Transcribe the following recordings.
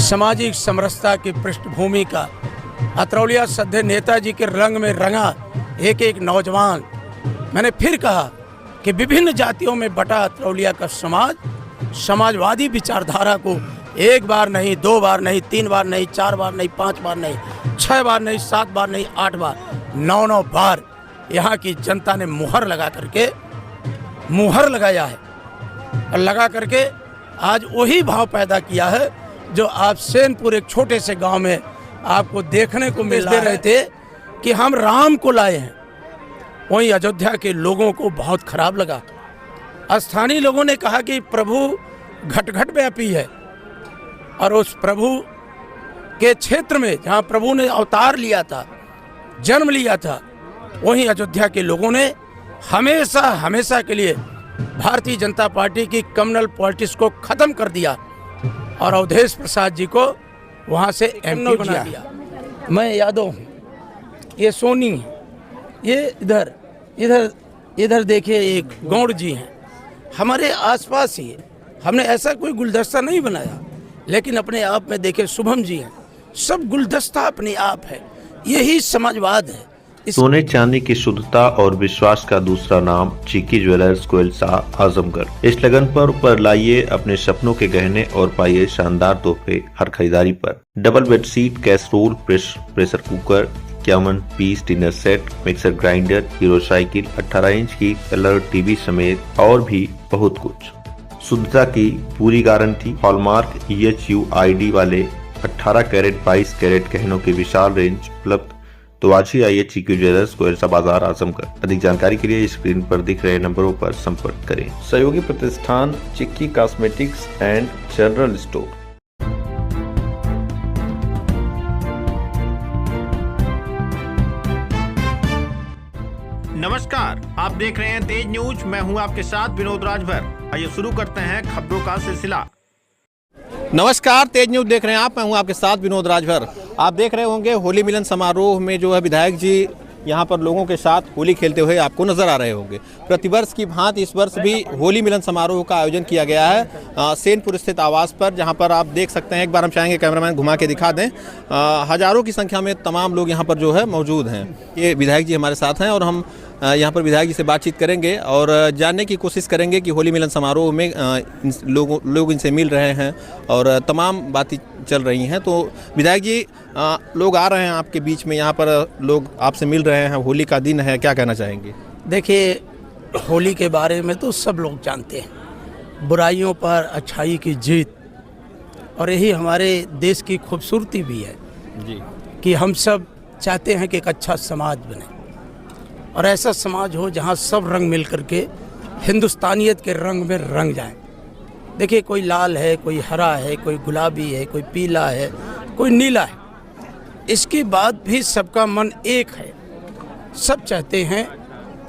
सामाजिक समरसता की पृष्ठभूमि का अतरौलिया सद्य नेताजी के रंग में रंगा एक एक नौजवान। मैंने फिर कहा कि विभिन्न जातियों में बटा अतरौलिया का समाज समाजवादी विचारधारा को एक बार नहीं, 2 बार नहीं, 3 बार नहीं, 4 बार नहीं, 5 बार नहीं, 6 बार नहीं, 7 बार नहीं, 8 बार, 9 बार यहाँ की जनता ने मुहर लगाया है और लगा करके आज वही भाव पैदा किया है जो आप सैनपुर एक छोटे से गांव में आपको देखने को मिल रहे थे कि हम राम को लाए हैं। वहीं अयोध्या के लोगों को बहुत खराब लगा। स्थानीय लोगों ने कहा कि प्रभु घट घट व्यापी है और उस प्रभु के क्षेत्र में जहां प्रभु ने अवतार लिया था, जन्म लिया था, वहीं अयोध्या के लोगों ने हमेशा के लिए भारतीय जनता पार्टी की कम्युनल पॉलिटिक्स को खत्म कर दिया और अवधेश प्रसाद जी को वहां से एमपी बना दिया। मैं यादव हूँ, ये सोनी है, ये इधर देखिए एक गौड़ जी हैं, हमारे आसपास ही है। हमने ऐसा कोई गुलदस्ता नहीं बनाया, लेकिन अपने आप में देखे शुभम जी हैं, सब गुलदस्ता अपने आप है। यही समाजवाद है। सोने चांदी की शुद्धता और विश्वास का दूसरा नाम चिक्की ज्वेलर्स कोयलसा आजमगढ़। इस लगन पर लाइए अपने सपनों के गहने और पाइए शानदार तोहफे हर खरीदारी पर। Double bedsheet, casserole, pressure cooker, 51 piece dinner set, mixer grinder, Hero cycle, 18 inch की कलर टीवी समेत और भी बहुत कुछ। शुद्धता की पूरी गारंटी, हॉलमार्क EHUID वाले 18 कैरेट 22 कैरेट गहनों की विशाल रेंज उपलब्ध। तो आज ही आइए चिक्की ज्वेलर्स कोयलसा बाजार आजमगढ़। अधिक जानकारी के लिए स्क्रीन पर दिख रहे नंबरों पर संपर्क करें। सहयोगी प्रतिष्ठान चिक्की कॉस्मेटिक्स एंड जनरल स्टोर। नमस्कार, आप देख रहे हैं तेज न्यूज। मैं हूं आपके साथ विनोद राजभर। आइए शुरू करते हैं खबरों का सिलसिला। नमस्कार, तेज न्यूज देख रहे हैं आप। मैं हूं आपके साथ विनोद राजभर। आप देख रहे होंगे होली मिलन समारोह में जो है विधायक जी यहां पर लोगों के साथ होली खेलते हुए आपको नजर आ रहे होंगे। प्रतिवर्ष की भांति इस वर्ष भी होली मिलन समारोह का आयोजन किया गया है सैनपुर स्थित आवास पर, जहां पर आप देख सकते हैं। एक बार हम चाहेंगे कैमरामैन घुमा के दिखा दें। हजारों की संख्या में तमाम लोग यहां पर जो है मौजूद हैं। ये विधायक जी हमारे साथ हैं और हम यहाँ पर विधायक जी से बातचीत करेंगे और जानने की कोशिश करेंगे कि होली मिलन समारोह में लोग इनसे मिल रहे हैं और तमाम बातें चल रही हैं। तो विधायक जी, लोग आ रहे हैं आपके बीच में, यहाँ पर लोग आपसे मिल रहे हैं, होली का दिन है, क्या कहना चाहेंगे? देखिए, होली के बारे में तो सब लोग जानते हैं, बुराइयों पर अच्छाई की जीत, और यही हमारे देश की खूबसूरती भी है जी कि हम सब चाहते हैं कि एक अच्छा समाज बने और ऐसा समाज हो जहां सब रंग मिल करके हिंदुस्तानियत के रंग में रंग जाएं। देखिए, कोई लाल है, कोई हरा है, कोई गुलाबी है, कोई पीला है, कोई नीला है। इसके बाद भी सबका मन एक है। सब चाहते हैं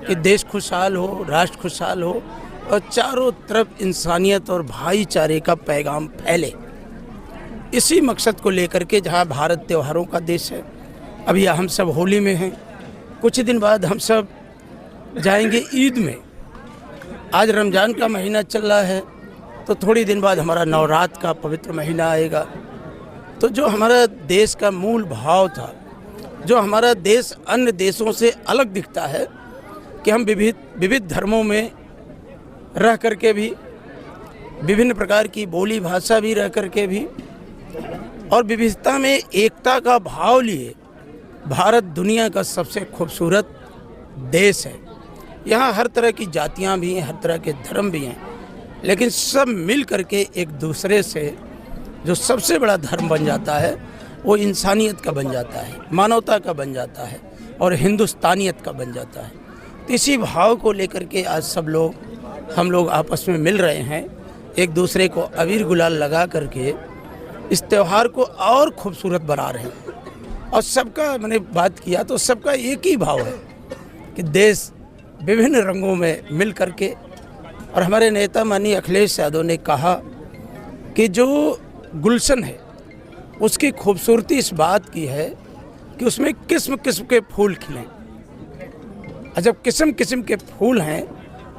कि देश खुशहाल हो, राष्ट्र खुशहाल हो और चारों तरफ इंसानियत और भाईचारे का पैगाम फैले। इसी मकसद को लेकर के जहां भारत त्योहारों का देश है, अभी हम सब होली में हैं, कुछ दिन बाद हम सब जाएंगे ईद में। आज रमज़ान का महीना चल रहा है, तो थोड़ी दिन बाद हमारा नवरात्र का पवित्र महीना आएगा। तो जो हमारा देश का मूल भाव था, जो हमारा देश अन्य देशों से अलग दिखता है कि हम विविध धर्मों में रह करके भी, विभिन्न प्रकार की बोली भाषा भी रह करके भी, और विविधता में एकता का भाव लिए भारत दुनिया का सबसे खूबसूरत देश है। यहाँ हर तरह की जातियाँ भी हैं, हर तरह के धर्म भी हैं, लेकिन सब मिल करके एक दूसरे से जो सबसे बड़ा धर्म बन जाता है वो इंसानियत का बन जाता है, मानवता का बन जाता है और हिंदुस्तानियत का बन जाता है। तो इसी भाव को लेकर के आज हम लोग आपस में मिल रहे हैं, एक दूसरे को अबीर गुलाल लगा करके इस त्यौहार को और खूबसूरत बना रहे हैं। और सबका, मैंने बात किया तो सबका एक ही भाव है कि देश विभिन्न रंगों में मिल करके, और हमारे नेता माननीय अखिलेश यादव ने कहा कि जो गुलशन है उसकी खूबसूरती इस बात की है कि उसमें किस्म किस्म के फूल खिलें, और जब किस्म किस्म के फूल हैं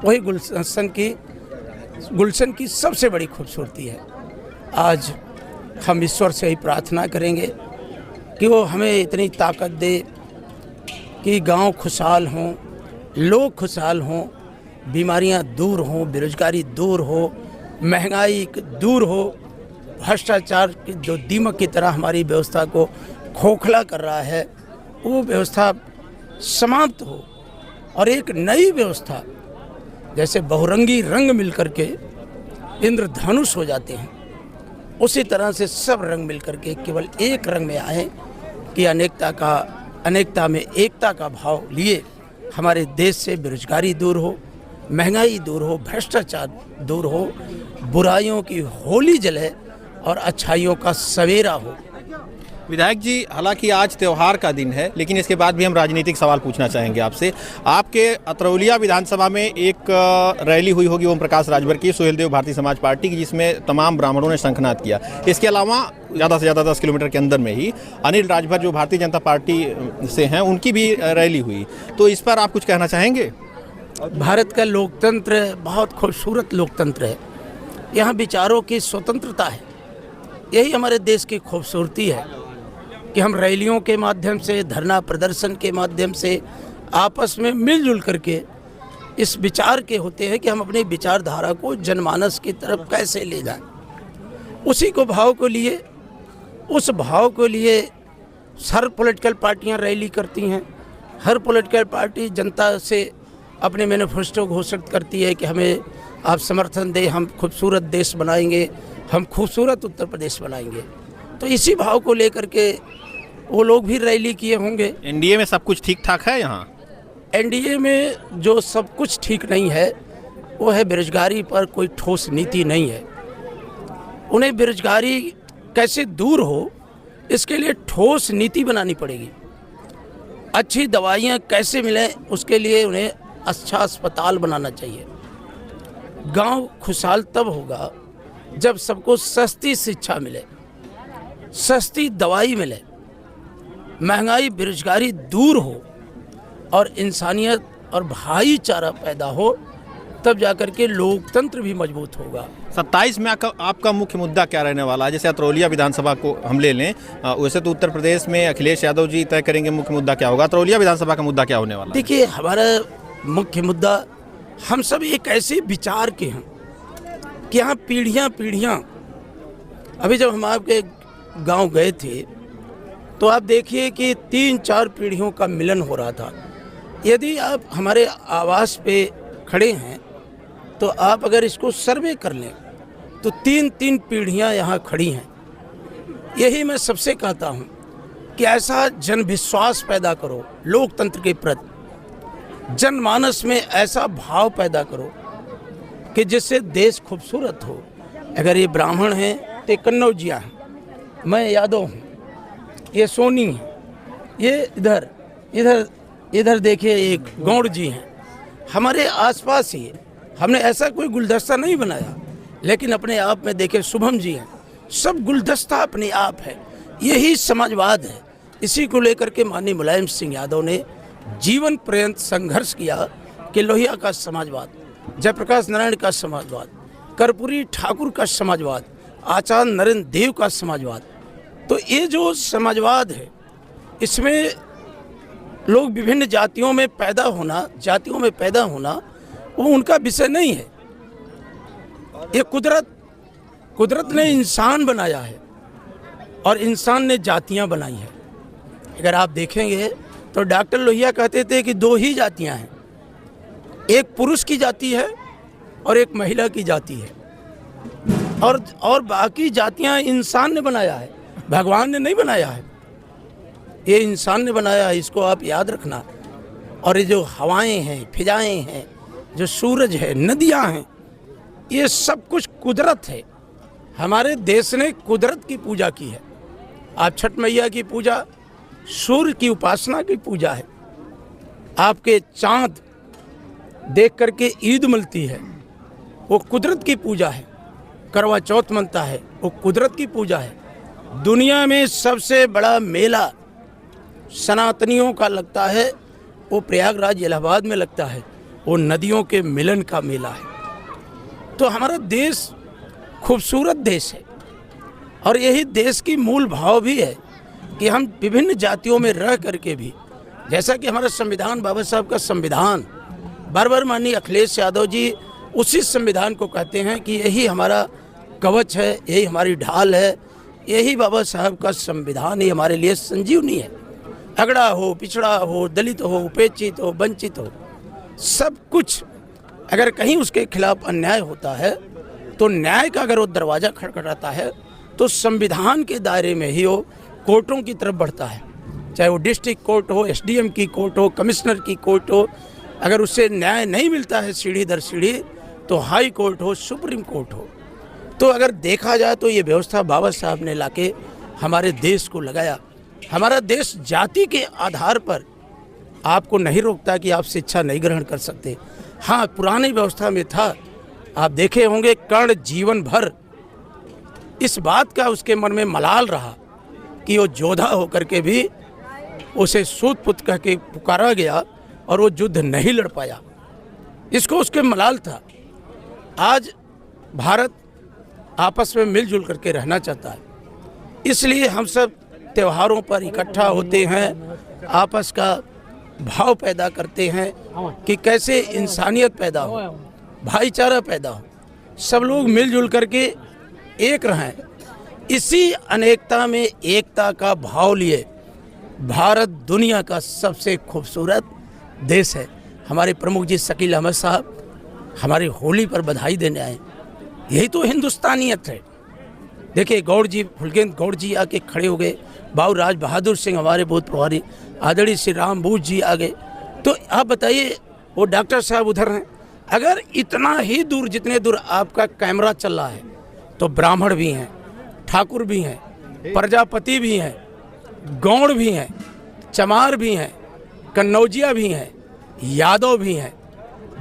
वही गुलशन की सबसे बड़ी खूबसूरती है। आज हम ईश्वर से ही प्रार्थना करेंगे कि वो हमें इतनी ताकत दे कि गांव खुशहाल हों, लोग खुशहाल हों, बीमारियां दूर हों, बेरोजगारी दूर हो, महंगाई दूर हो, भ्रष्टाचार की जो दीमक की तरह हमारी व्यवस्था को खोखला कर रहा है वो व्यवस्था समाप्त हो और एक नई व्यवस्था, जैसे बहुरंगी रंग मिलकर के इंद्रधनुष हो जाते हैं, उसी तरह से सब रंग मिलकर के केवल एक रंग में आए कि अनेकता में एकता का भाव लिए हमारे देश से बेरोजगारी दूर हो, महंगाई दूर हो, भ्रष्टाचार दूर हो, बुराइयों की होली जले और अच्छाइयों का सवेरा हो। विधायक जी, हालांकि आज त्यौहार का दिन है, लेकिन इसके बाद भी हम राजनीतिक सवाल पूछना चाहेंगे आपसे। आपके अतरौलिया विधानसभा में एक रैली हुई होगी ओम प्रकाश राजभर की, सुहेलदेव भारतीय समाज पार्टी की, जिसमें तमाम ब्राह्मणों ने शंखनाद किया। इसके अलावा ज़्यादा से ज़्यादा 10 किलोमीटर के अंदर में ही अनिल राजभर जो भारतीय जनता पार्टी से हैं, उनकी भी रैली हुई। तो इस पर आप कुछ कहना चाहेंगे? भारत का लोकतंत्र बहुत खूबसूरत लोकतंत्र है। यहाँ विचारों की स्वतंत्रता है। यही हमारे देश की खूबसूरती है कि हम रैलियों के माध्यम से, धरना प्रदर्शन के माध्यम से आपस में मिलजुल करके इस विचार के होते हैं कि हम अपनी विचारधारा को जनमानस की तरफ कैसे ले जाएं। उसी को भाव को लिए, उस भाव को लिए हर पॉलिटिकल पार्टियां रैली करती हैं। हर पॉलिटिकल पार्टी जनता से अपने मैनिफेस्टो घोषित करती है कि हमें आप समर्थन दें, हम खूबसूरत देश बनाएंगे, हम खूबसूरत उत्तर प्रदेश बनाएंगे। तो इसी भाव को लेकर के वो लोग भी रैली किए होंगे। एनडीए में सब कुछ ठीक ठाक है? यहाँ एनडीए में जो सब कुछ ठीक नहीं है वो है बेरोजगारी पर कोई ठोस नीति नहीं है। उन्हें बेरोजगारी कैसे दूर हो इसके लिए ठोस नीति बनानी पड़ेगी। अच्छी दवाइयाँ कैसे मिलें उसके लिए उन्हें अच्छा अस्पताल बनाना चाहिए। गांव खुशहाल तब होगा जब सबको सस्ती शिक्षा मिले, सस्ती दवाई मिले, महंगाई बेरोजगारी दूर हो और इंसानियत और भाईचारा पैदा हो, तब जाकर के लोकतंत्र भी मजबूत होगा। 27 में आपका मुख्य मुद्दा क्या रहने वाला है? जैसे अतरौलिया विधानसभा को हम ले लें, वैसे तो उत्तर प्रदेश में अखिलेश यादव जी तय करेंगे मुख्य मुद्दा क्या होगा। अतरौलिया विधानसभा का मुद्दा क्या होने वाला है? देखिए, हमारा मुख्य मुद्दा, हम सब एक ऐसे विचार के हैं कि यहाँ पीढ़ियाँ, अभी जब हम आपके गांव गए थे तो आप देखिए कि 3-4 पीढ़ियों का मिलन हो रहा था। यदि आप हमारे आवास पे खड़े हैं तो आप अगर इसको सर्वे कर लें तो 3-3 पीढ़ियाँ यहाँ खड़ी हैं। यही मैं सबसे कहता हूँ कि ऐसा जनविश्वास पैदा करो लोकतंत्र के प्रति, जनमानस में ऐसा भाव पैदा करो कि जिससे देश खूबसूरत हो। अगर ये ब्राह्मण हैं तो कन्नौजिया हैं, मैं यादव हूँ, ये सोनी है, ये इधर देखिए एक गौड़ जी हैं, हमारे आसपास ही। हमने ऐसा कोई गुलदस्ता नहीं बनाया, लेकिन अपने आप में देखे शुभम जी हैं, सब गुलदस्ता अपने आप है। यही समाजवाद है। इसी को लेकर के माननीय मुलायम सिंह यादव ने जीवन पर्यंत संघर्ष किया कि लोहिया का समाजवाद, जयप्रकाश नारायण का समाजवाद, कर्पूरी ठाकुर का समाजवाद, आचार्य नरेंद्र देव का समाजवाद। तो ये जो समाजवाद है, इसमें लोग विभिन्न जातियों में पैदा होना वो उनका विषय नहीं है। ये कुदरत ने इंसान बनाया है और इंसान ने जातियां बनाई है। अगर आप देखेंगे तो डॉक्टर लोहिया कहते थे कि 2 ही जातियां हैं, एक पुरुष की जाति है और एक महिला की जाति है, और बाकी जातियां इंसान ने बनाया है, भगवान ने नहीं बनाया है, ये इंसान ने बनाया है। इसको आप याद रखना। और ये जो हवाएं हैं, फिजाएं हैं, जो सूरज है, नदियां हैं, ये सब कुछ कुदरत है। हमारे देश ने कुदरत की पूजा की है। आप छठ मैया की पूजा, सूर्य की उपासना की पूजा है। आपके चांद देख करके ईद मिलती है, वो कुदरत की पूजा है। करवा चौथ मनता है, वो कुदरत की पूजा है। दुनिया में सबसे बड़ा मेला सनातनियों का लगता है, वो प्रयागराज इलाहाबाद में लगता है, वो नदियों के मिलन का मेला है। तो हमारा देश खूबसूरत देश है। और यही देश की मूल भाव भी है कि हम विभिन्न जातियों में रह करके भी, जैसा कि हमारा संविधान, बाबा साहब का संविधान, बार बार माननीय अखिलेश यादव जी उसी संविधान को कहते हैं कि यही हमारा कवच है, यही हमारी ढाल है, यही बाबा साहब का संविधान ही हमारे लिए संजीवनी है। अगड़ा हो, पिछड़ा हो, दलित हो, उपेक्षित हो, वंचित हो, सब कुछ अगर कहीं उसके खिलाफ अन्याय होता है तो न्याय का अगर वो दरवाज़ा खटखटाता है तो संविधान के दायरे में ही वो कोर्टों की तरफ बढ़ता है, चाहे वो डिस्ट्रिक्ट कोर्ट हो, एसडीएम की कोर्ट हो, कमिश्नर की कोर्ट हो। अगर उससे न्याय नहीं मिलता है सीढ़ी दर सीढ़ी तो हाई कोर्ट हो, सुप्रीम कोर्ट हो। तो अगर देखा जाए तो ये व्यवस्था बाबा साहब ने लाके हमारे देश को लगाया। हमारा देश जाति के आधार पर आपको नहीं रोकता कि आप शिक्षा नहीं ग्रहण कर सकते। हाँ, पुरानी व्यवस्था में था, आप देखे होंगे, कर्ण जीवन भर इस बात का उसके मन में मलाल रहा कि वो योद्धा होकर के भी उसे सूत पुत कह के पुकारा गया और वो युद्ध नहीं लड़ पाया, इसको उसके मलाल था। आज भारत आपस में मिलजुल करके रहना चाहता है, इसलिए हम सब त्योहारों पर इकट्ठा होते हैं, आपस का भाव पैदा करते हैं कि कैसे इंसानियत पैदा हो, भाईचारा पैदा हो, सब लोग मिलजुल करके एक रहें। इसी अनेकता में एकता का भाव लिए भारत दुनिया का सबसे खूबसूरत देश है। हमारे प्रमुख जी शकील अहमद साहब हमारे होली पर बधाई देने आए, यही तो हिंदुस्तानियत है। देखिए, गौड़ जी, फुलकेंद्र गौड़ जी आके खड़े हो गए, बाबू राज बहादुर सिंह हमारे बहुत प्रभारी, आदरणीय श्री राम बूझ जी आ गए। तो आप बताइए, वो डॉक्टर साहब उधर हैं। अगर इतना ही दूर, जितने दूर आपका कैमरा चल रहा है, तो ब्राह्मण भी हैं, ठाकुर भी हैं, प्रजापति भी हैं, गौड़ भी हैं, चमार भी हैं, कन्नौजिया भी हैं, यादव भी हैं,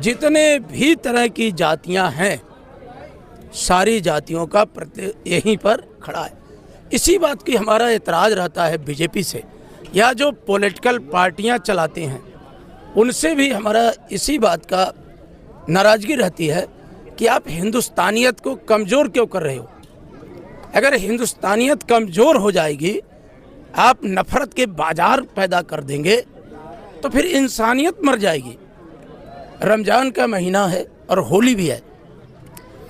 जितने भी तरह की जातियां हैं, सारी जातियों का यहीं पर खड़ा है। इसी बात की हमारा एतराज़ रहता है बीजेपी से, या जो पॉलिटिकल पार्टियां चलाते हैं उनसे भी हमारा इसी बात का नाराज़गी रहती है कि आप हिंदुस्तानियत को कमज़ोर क्यों कर रहे हो। अगर हिंदुस्तानियत कमज़ोर हो जाएगी, आप नफ़रत के बाज़ार पैदा कर देंगे, तो फिर इंसानियत मर जाएगी। रमज़ान का महीना है और होली भी है।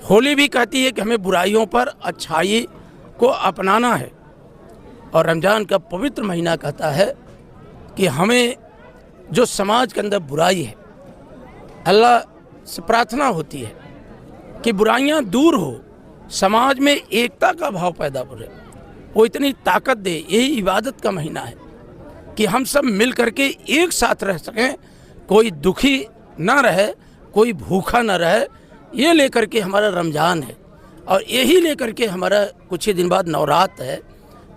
होली भी कहती है कि हमें बुराइयों पर अच्छाई को अपनाना है, और रमज़ान का पवित्र महीना कहता है कि हमें जो समाज के अंदर बुराई है, अल्लाह से प्रार्थना होती है कि बुराइयां दूर हो, समाज में एकता का भाव पैदा हो, वो इतनी ताकत दे। यही इबादत का महीना है कि हम सब मिल करके एक साथ रह सकें, कोई दुखी ना रहे, कोई भूखा ना रहे। ये लेकर के हमारा रमज़ान है, और यही लेकर के हमारा कुछ ही दिन बाद नवरात्र है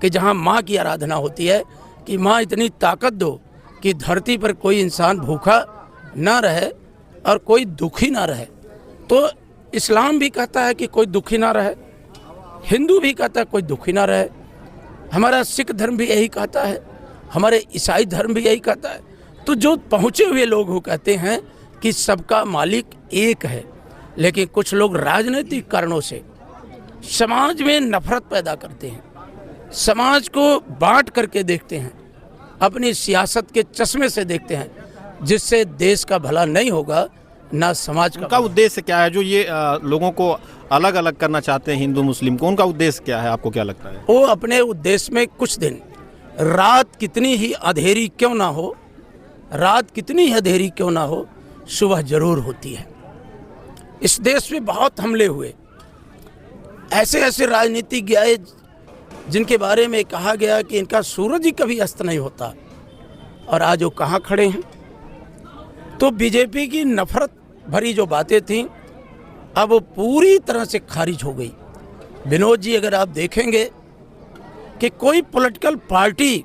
कि जहाँ माँ की आराधना होती है कि माँ इतनी ताकत दो कि धरती पर कोई इंसान भूखा ना रहे और कोई दुखी ना रहे। तो इस्लाम भी कहता है कि कोई दुखी ना रहे, हिंदू भी कहता है कोई दुखी ना रहे, हमारा सिख धर्म भी यही कहता है, हमारे ईसाई धर्म भी यही कहता है। तो जो पहुँचे हुए लोग वो कहते हैं कि सबका मालिक एक है, लेकिन कुछ लोग राजनीतिक कारणों से समाज में नफरत पैदा करते हैं, समाज को बांट करके देखते हैं, अपनी सियासत के चश्मे से देखते हैं, जिससे देश का भला नहीं होगा, ना समाज का। उनका उद्देश्य क्या है जो ये लोगों को अलग अलग करना चाहते हैं हिंदू मुस्लिम को? उनका उद्देश्य क्या है, आपको क्या लगता है? वो अपने उद्देश्य में कुछ दिन, रात कितनी ही अंधेरी क्यों ना हो, रात कितनी ही अंधेरी क्यों ना हो, सुबह जरूर होती है। इस देश में बहुत हमले हुए, ऐसे ऐसे राजनीतिज्ञ आए जिनके बारे में कहा गया कि इनका सूरज ही कभी अस्त नहीं होता, और आज वो कहाँ खड़े हैं। तो बीजेपी की नफरत भरी जो बातें थीं, अब वो पूरी तरह से खारिज हो गई। विनोद जी, अगर आप देखेंगे कि कोई पॉलिटिकल पार्टी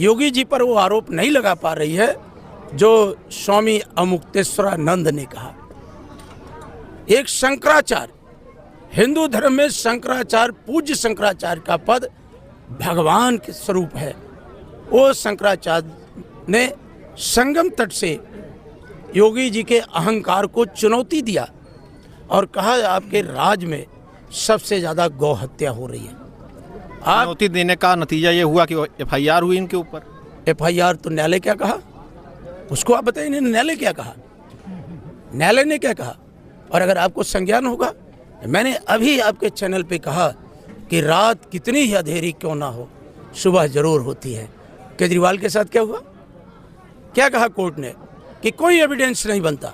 योगी जी पर वो आरोप नहीं लगा पा रही है जो स्वामी अमुक्तेश्वरानंद ने कहा। एक शंकराचार्य, हिंदू धर्म में शंकराचार्य, पूज्य शंकराचार्य का पद भगवान के स्वरूप है। वो शंकराचार्य ने संगम तट से योगी जी के अहंकार को चुनौती दिया और कहा आपके राज में सबसे ज़्यादा गौ हत्या हो रही है। चुनौती देने का नतीजा ये हुआ कि FIR हुई इनके ऊपर। FIR तो न्यायालय क्या कहा, उसको आप बताइए, न्यायालय क्या कहा, न्यायालय ने क्या कहा। और अगर आपको संज्ञान होगा, मैंने अभी आपके चैनल पे कहा कि रात कितनी ही अंधेरी क्यों ना हो, सुबह जरूर होती है। केजरीवाल के साथ क्या हुआ, क्या कहा कोर्ट ने कि कोई एविडेंस नहीं बनता,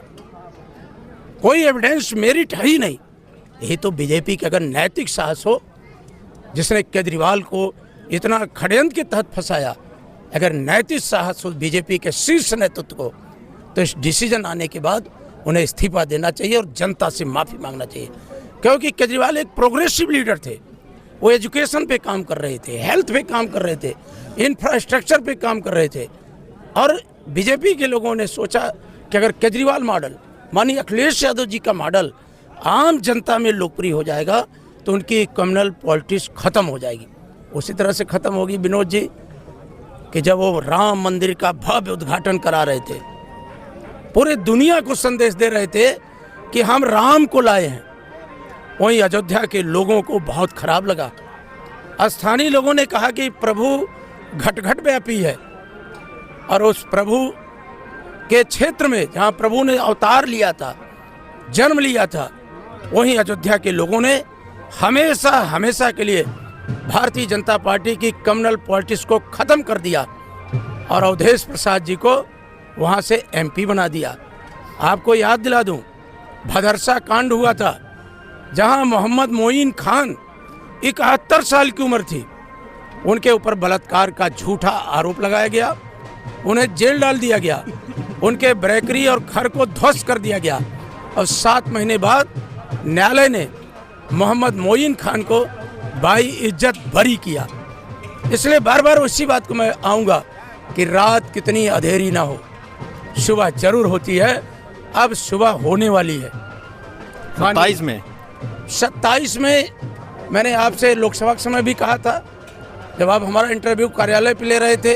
कोई एविडेंस मेरिट है ही नहीं। यही तो बीजेपी के अगर नैतिक साहस हो, जिसने केजरीवाल को इतना षड्यंत्र के तहत फंसाया, अगर नैतिक साहस हो बीजेपी के शीर्ष नेतृत्व को, तो इस डिसीजन आने के बाद उन्हें इस्तीफा देना चाहिए और जनता से माफ़ी मांगना चाहिए। क्योंकि केजरीवाल एक प्रोग्रेसिव लीडर थे, वो एजुकेशन पे काम कर रहे थे, हेल्थ पे काम कर रहे थे, इंफ्रास्ट्रक्चर पे काम कर रहे थे। और बीजेपी के लोगों ने सोचा कि अगर केजरीवाल मॉडल, माननीय अखिलेश यादव जी का मॉडल आम जनता में लोकप्रिय हो जाएगा तो उनकी कम्युनल पॉलिटिक्स खत्म हो जाएगी। उसी तरह से खत्म होगी विनोद जी कि जब वो राम मंदिर का भव्य उद्घाटन करा रहे थे, पूरे दुनिया को संदेश दे रहे थे कि हम राम को लाए हैं, वहीं अयोध्या के लोगों को बहुत खराब लगा। स्थानीय लोगों ने कहा कि प्रभु घट घट व्यापी है, और उस प्रभु के क्षेत्र में जहां प्रभु ने अवतार लिया था, जन्म लिया था, वहीं अयोध्या के लोगों ने हमेशा हमेशा के लिए भारतीय जनता पार्टी की कम्युनल पॉलिटिक्स को खत्म कर दिया और अवधेश प्रसाद जी को वहां से MP बना दिया। आपको याद दिला दूं, भदरसा कांड हुआ था, जहां मोहम्मद मोइन खान 71 साल की उम्र थी, उनके ऊपर बलात्कार का झूठा आरोप लगाया गया, उन्हें जेल डाल दिया गया, उनके ब्रेकरी और घर को ध्वस्त कर दिया गया, और 7 महीने बाद न्यायालय ने मोहम्मद मोइन खान को बाई इज्जत बरी किया। इसलिए बार बार उसी बात को मैं आऊँगा कि रात कितनी अंधेरी ना हो, सुबह जरूर होती है। अब सुबह होने वाली है 27 में मैंने आपसे लोकसभा के समय भी कहा था, जब आप हमारा इंटरव्यू कार्यालय पे ले रहे थे,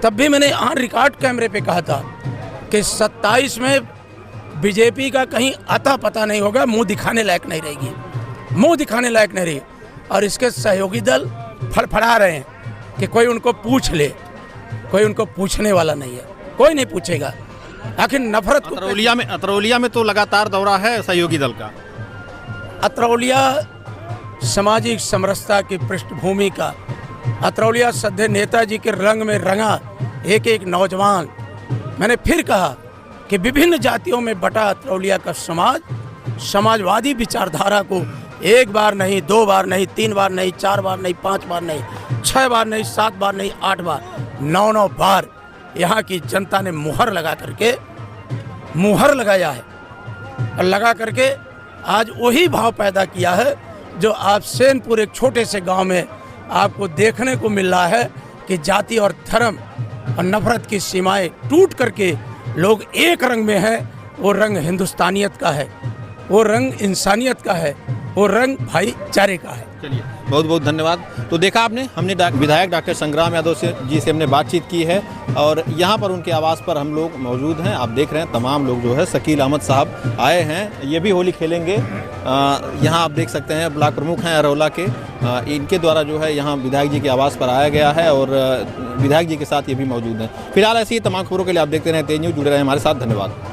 तब भी मैंने ऑन रिकॉर्ड कैमरे पे कहा था कि 27 में बीजेपी का कहीं अता पता नहीं होगा, मुंह दिखाने लायक नहीं रहेगी, मुंह दिखाने लायक नहीं रहेगी। और इसके सहयोगी दल फड़फड़ा रहे हैं कि कोई उनको पूछ ले, कोई उनको पूछने वाला नहीं है, कोई नहीं पूछेगा। आखिर नफरत को अतरौलिया में तो लगातार दौरा है सहयोगी दल का। अतरौलिया सामाजिक समरसता की पृष्ठभूमि का, अतरौलिया सद्य नेताजी के रंग में रंगा एक एक नौजवान। मैंने फिर कहा कि विभिन्न जातियों में बटा अतरौलिया का समाज समाजवादी विचारधारा को 1 बार नहीं, 2 बार नहीं, 3 बार नहीं, 4 बार नहीं, 5 बार नहीं, 6 बार नहीं, 7 बार नहीं, 8 बार, 9 बार यहाँ की जनता ने मुहर लगाया है, और लगा करके आज वही भाव पैदा किया है जो आप सैनपुर एक छोटे से गांव में आपको देखने को मिल रहा है कि जाति और धर्म और नफरत की सीमाएं टूट करके लोग एक रंग में हैं। वो रंग हिंदुस्तानियत का है, वो रंग इंसानियत का है, वो रंग भाईचारे का है। चलिए, बहुत बहुत धन्यवाद। तो देखा आपने, हमने विधायक डॉक्टर संग्राम यादव जी से हमने बातचीत की है, और यहाँ पर उनके आवास पर हम लोग मौजूद हैं। आप देख रहे हैं तमाम लोग जो है, शकील अहमद साहब आए हैं, ये भी होली खेलेंगे। यहाँ आप देख सकते हैं ब्लॉक प्रमुख हैं अरौला के, इनके द्वारा जो है यहाँ विधायक जी के आवास पर आया गया है, और विधायक जी के साथ ये भी मौजूद हैं। फिलहाल ऐसी तमाम खबरों के लिए आप देखते रहें तेज न्यूज़, जुड़े रहें हमारे साथ। धन्यवाद।